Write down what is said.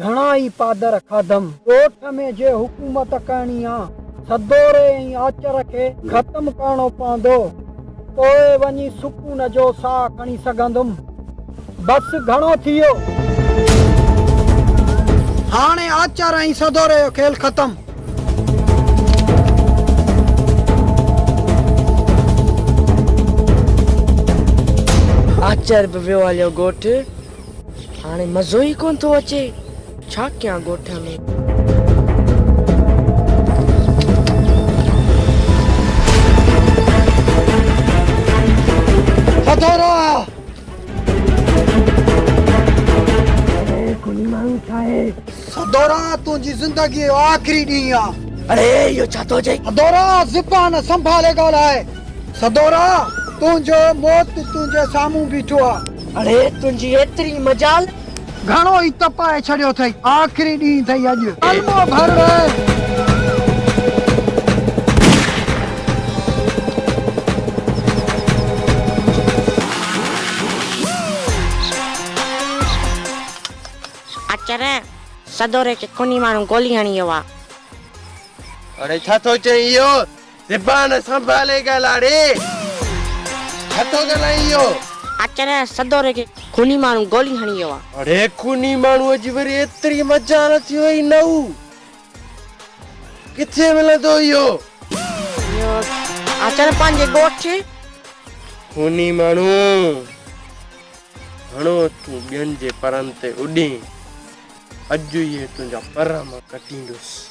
घणा ई पादर खाधम ॻोठ में जे हुकूमत करणी आ सदोरे ऐं आचर खे ख़त्म करणो पवंदो पोइ वञी सुकून जो साह खणी सघंदुमि बस घणो थी वियो हाणे आचर ऐं सदोरे जो खेल ख़त्म आचर बि वियो हलियो ॻोठ हाणे मज़ो ई कोन थो अचे छा कयां ॻोठ में सदोरा कोनी माण्हू छा आहे सदोरा तुंहिंजी ज़िंदगी जो आख़िरी ॾींहुं आहे अरे इहो छा थो चई सदोरा ज़ुबान संभाले ॻाल्हाए सदोरा तुंहिंजो मौत तुंहिंजे साम्हूं बीठो आहे अरे तुंहिंजी एतिरी मजाल घणो ई तपाए छॾियो अथई आख़िरी ॾींहुं अथई अॼु कलमो भर रहे आचर सदोरे खे खूनी माण्हू गोली हणी वियो आहे अरे छा थो चई इहो ज़बान संभाले ॻाल्हाए छा थो ॻाल्हाए इहो आचर सदोरे खे खूनी माण्हू गोली हणी वियो आहे अरे खूनी माण्हू अॼु वरी एतिरी मजाल थी वई नऊ किथे मिलंदो इहो आचर पंहिंजे ॻोठ खूनी माण्हू घणो तूं ॿियनि जे परनि ते उॾी अॼु इहे तुंहिंजा पर मां कटींदुसि